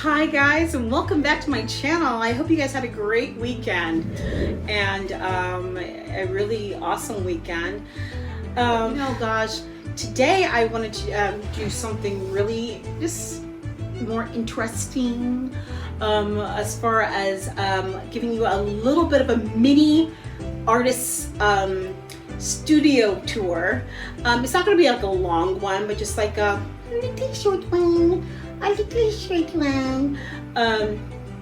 Hi guys, and welcome back to my channel. I hope you guys had a great weekend and a really awesome weekend. Oh gosh, today I wanted to do something really just more interesting as far as giving you a little bit of a mini artist studio tour. It's not going to be like a long one, but just like a little short one.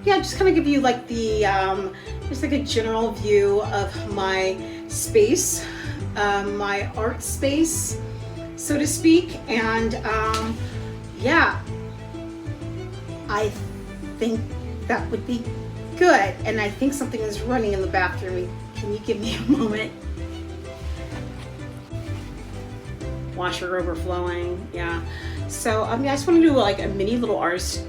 Yeah, just kind of give you like the just like a general view of my space, my art space, so to speak. And yeah, I think that would be good. And I think something is running in the bathroom. Can you give me a moment? Washer overflowing, yeah. So I just want to do like a mini little artist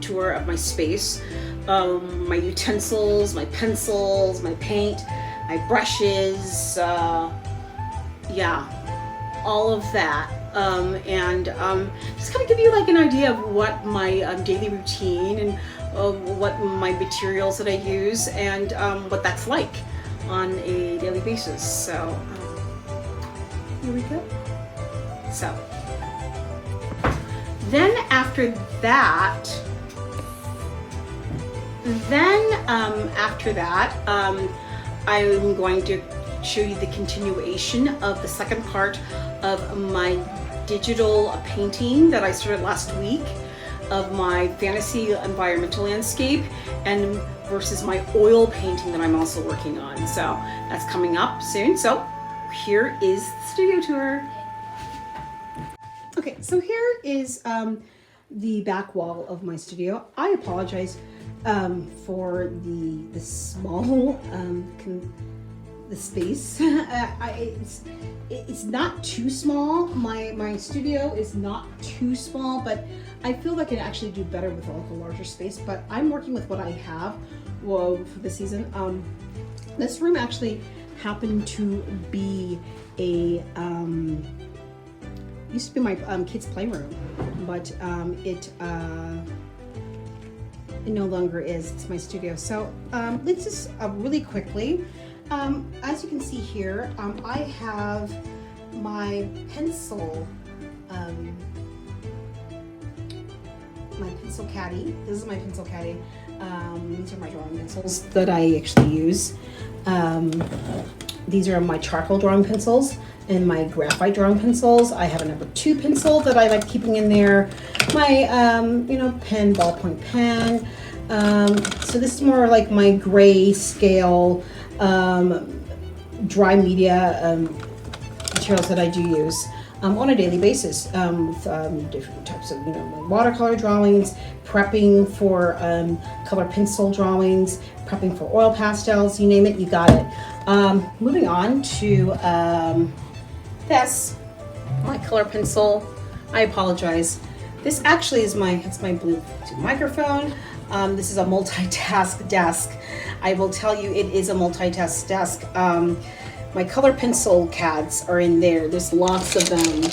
tour of my space, my utensils, my pencils, my paint, my brushes, yeah, all of that, and just kind of give you like an idea of what my daily routine and what my materials that I use and what that's like on a daily basis. So here we go. So then after that, I'm going to show you the continuation of the second part of my digital painting that I started last week of my fantasy environmental landscape and versus my oil painting that I'm also working on. So that's coming up soon. So here is the studio tour. Okay, so here is the back wall of my studio. I apologize for the small the space. It's not too small. My studio is not too small, but I feel like I can actually do better with like a larger space. But I'm working with what I have for the season. This room actually happened to be a used to be my kids' playroom, but it no longer is. It's my studio. So let's just really quickly, as you can see here, I have my pencil, caddy. This is my pencil caddy. These are my drawing pencils that I actually use. These are my charcoal drawing pencils and my graphite drawing pencils. I have a number 2 pencil that I like keeping in there. My, pen, ballpoint pen. So this is more like my gray scale dry media materials that I do use on a daily basis with different types of, watercolor drawings, prepping for color pencil drawings, prepping for oil pastels, you name it, you got it. Moving on to this, my color pencil. I apologize. This actually is my Bluetooth microphone. This is a multitask desk. I will tell you, it is a multitask desk. My color pencil CADs are in there. There's lots of them.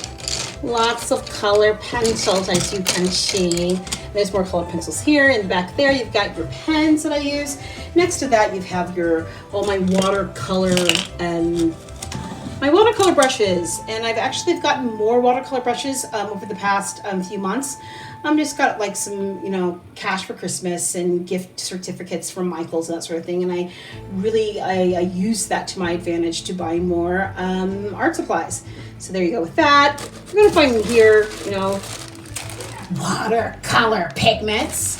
Lots of color pencils, as you can see. There's more color pencils here. In the back there, you've got your pens that I use. Next to that, you have all my watercolor brushes. And I've gotten more watercolor brushes over the past few months. Just got like some, cash for Christmas and gift certificates from Michael's and that sort of thing. And I use that to my advantage to buy more art supplies. So there you go with that. You're gonna find here, watercolor pigments.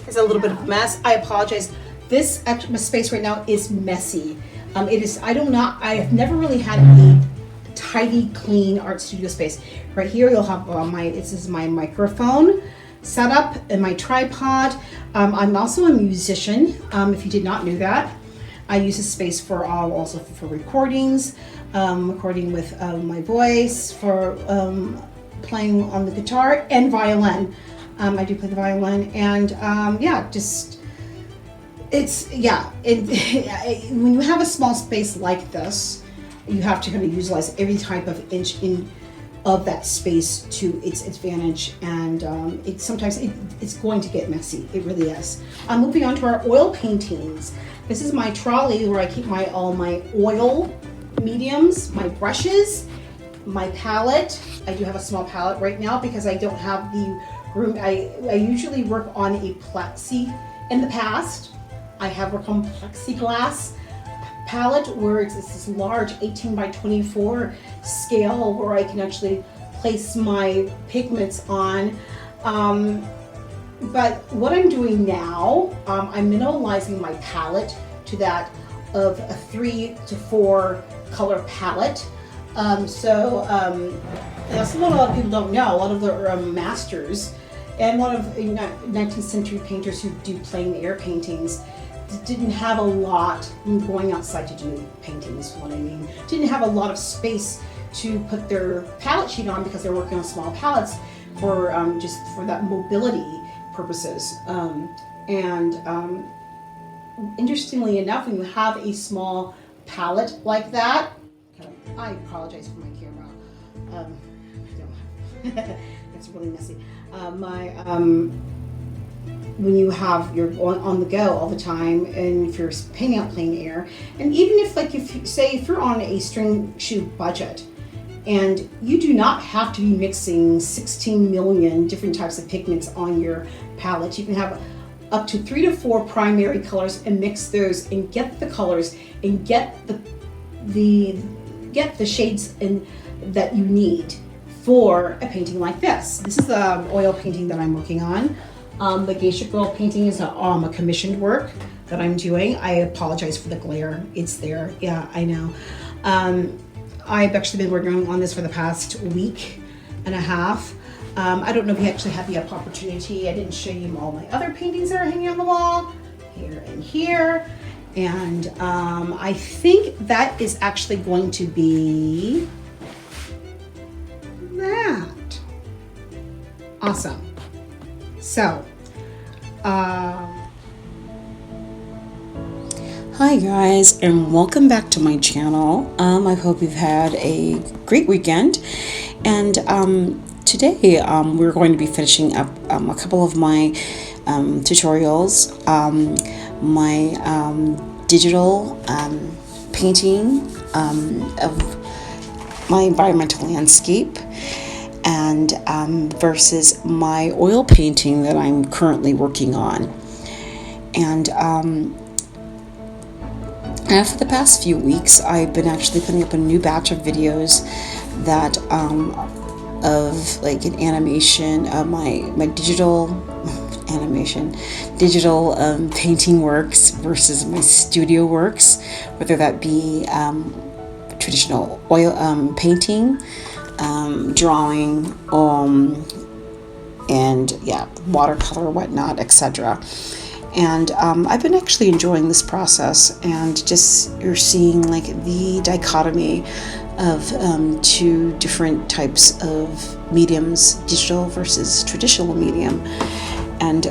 It's a little bit of a mess. I apologize. This extra space right now is messy. I have never really had a tidy, clean art studio space. Right here, you'll have this is my microphone setup and my tripod. I'm also a musician, if you did not know that. I use this space for also for recordings, recording with my voice, for playing on the guitar and violin. I do play the violin, and when you have a small space like this, you have to kind of utilize every type of of that space to its advantage, and sometimes it's going to get messy. It really is. Moving on to our oil paintings. This is my trolley where I keep all my oil mediums, my brushes, my palette. I do have a small palette right now because I don't have the room. I usually work on a plexi. In the past, I have worked on plexiglass palette where it's this large 18 by 24 scale where I can actually place my pigments on. But what I'm doing now, I'm minimalizing my palette to that of a 3 to 4 color palette. That's what a lot of people don't know. A lot of the masters and a lot of 19th century painters who do plein air paintings didn't have a lot going outside to do paintings, what I mean. Didn't have a lot of space to put their palette sheet on because they're working on small palettes for just for that mobility purposes. Interestingly enough, when you have a small palette like that, I apologize for my camera. It's really messy. When you're on the go all the time, and if you're painting out plein air, and even if you're on a string shoe budget, and you do not have to be mixing 16 million different types of pigments on your palette. You can have up to 3 to 4 primary colors and mix those and get the colors and get the shades that you need for a painting like this. This is the oil painting that I'm working on. The Geisha Girl painting is a commissioned work that I'm doing. I apologize for the glare. It's there. Yeah, I know. I've actually been working on this for the past week and a half. I don't know if you actually had the opportunity. I didn't show you all my other paintings that are hanging on the wall, here and here. And I think that is actually going to be that. Awesome. So, hi guys, and welcome back to my channel. I hope you've had a great weekend, and today we're going to be finishing up a couple of my tutorials, my digital painting of my environmental landscape, and versus my oil painting that I'm currently working on. And for the past few weeks, I've been actually putting up a new batch of videos that of like an animation of my digital painting works versus my studio works, whether that be traditional oil painting, drawing, and watercolor, whatnot, etc. And I've been actually enjoying this process, and just you're seeing like the dichotomy of two different types of mediums, digital versus traditional medium. And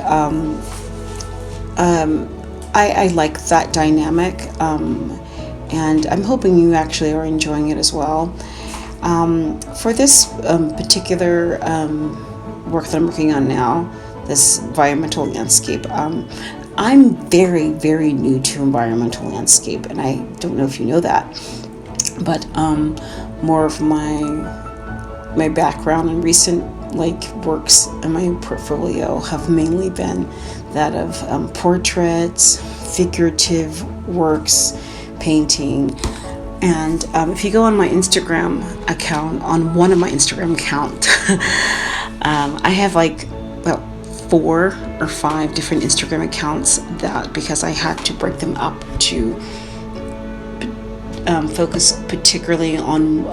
I like that dynamic, and I'm hoping you actually are enjoying it as well. For this particular work that I'm working on now, this environmental landscape, I'm very, very new to environmental landscape, and I don't know if you know that, but more of my background and recent works in my portfolio have mainly been that of portraits, figurative works, painting. And if you go on my Instagram account, on one of my Instagram accounts, I have about 4 or 5 different Instagram accounts, that because I had to break them up to focus particularly on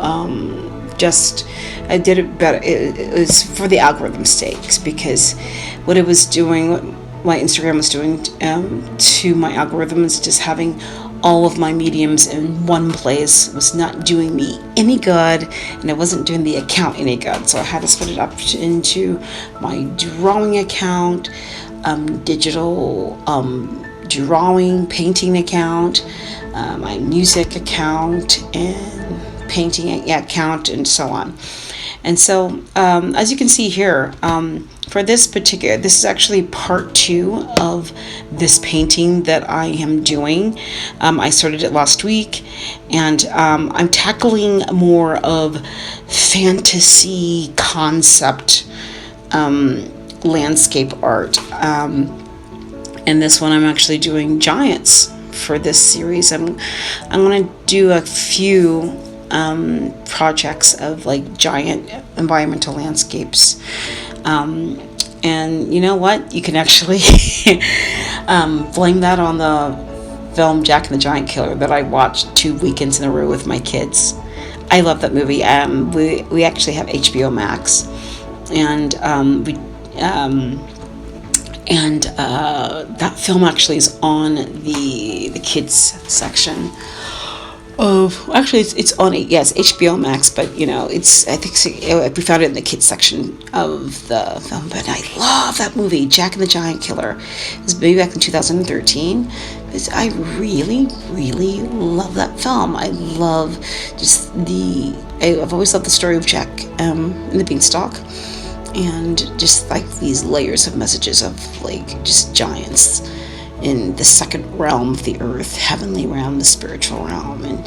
I did it better. It was for the algorithm stakes, because what it was doing, what my Instagram was doing to my algorithm, is just having all of my mediums in one place was not doing me any good, and it wasn't doing the account any good. So I had to split it up into my drawing account, digital drawing, painting account, my music account, and painting account, and so on. And so, as you can see here, for this is actually part 2 of this painting that I am doing. I started it last week, and I'm tackling more of fantasy concept landscape art. And this one I'm actually doing giants for this series. I'm going to do a few projects of like giant environmental landscapes. And you know what? You can actually blame that on the film Jack and the Giant Killer that I watched 2 weekends in a row with my kids. I love that movie. We actually have HBO Max, and that film actually is on the kids section of, actually it's on HBO Max, but I think we found it in the kids section of the film. But I love that movie, Jack and the Giant Killer. It was maybe back in 2013. I really, really love that film. I love just I've always loved the story of Jack and the Beanstalk, and just like these layers of messages of like just giants in the second realm of the earth, heavenly realm, the spiritual realm, and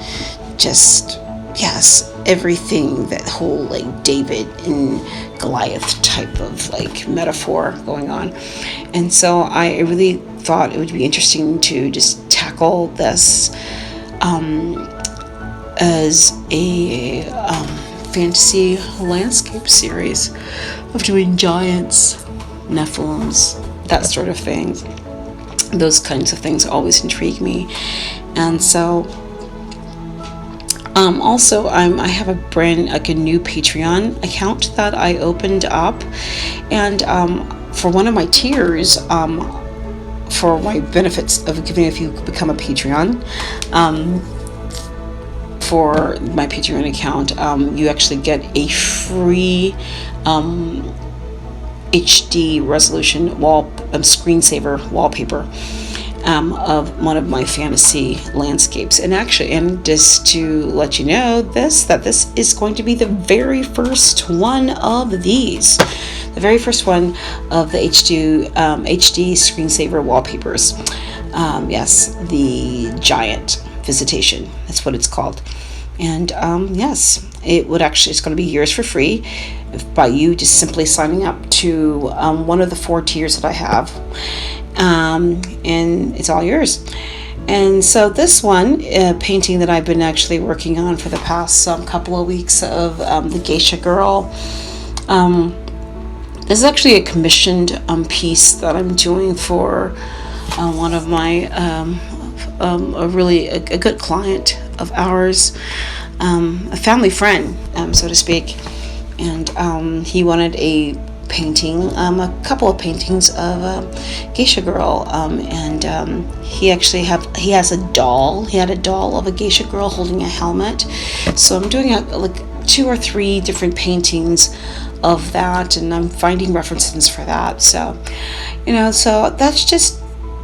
just, yes, everything, that whole like David and Goliath type of like metaphor going on. And so I really thought it would be interesting to just tackle this as a fantasy landscape series of doing giants, Nephilims, that sort of thing. Those kinds of things always intrigue me. And so also I have a new Patreon account that I opened up, and for one of my tiers, for my benefits of giving, if you become a Patreon, for my Patreon account, you actually get a free HD resolution screensaver wallpaper of one of my fantasy landscapes. And just to let you know that this is going to be the very first one of these, the very first one of the HD screensaver wallpapers. Yes, the Giant Visitation, that's what it's called. And yes, it's going to be yours for free by you just simply signing up to one of the 4 tiers that I have, and it's all yours. And so this one painting that I've been actually working on for the past couple of weeks of the Geisha girl, this is actually a commissioned piece that I'm doing for one of my a good client of ours, a family friend, so to speak. And he wanted a painting, a couple of paintings of a geisha girl, and he has a doll. He had a doll of a geisha girl holding a helmet. So I'm doing like 2 or 3 different paintings of that, and I'm finding references for that. So so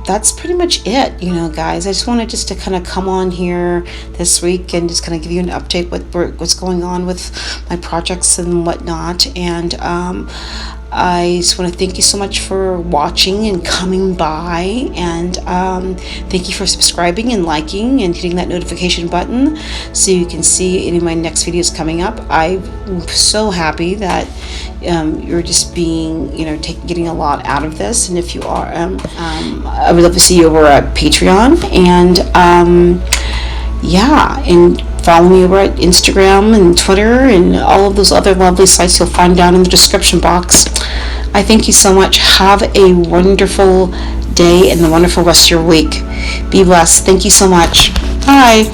that's pretty much it, guys. I just wanted to kind of come on here this week and just kind of give you an update what's going on with my projects and whatnot. And I just want to thank you so much for watching and coming by, and thank you for subscribing and liking and hitting that notification button so you can see any of my next videos coming up. I'm so happy that you're just getting a lot out of this. And if you are, I would love to see you over at Patreon, and and follow me over at Instagram and Twitter and all of those other lovely sites you'll find down in the description box. I thank you so much. Have a wonderful day and a wonderful rest of your week. Be blessed. Thank you so much. Bye.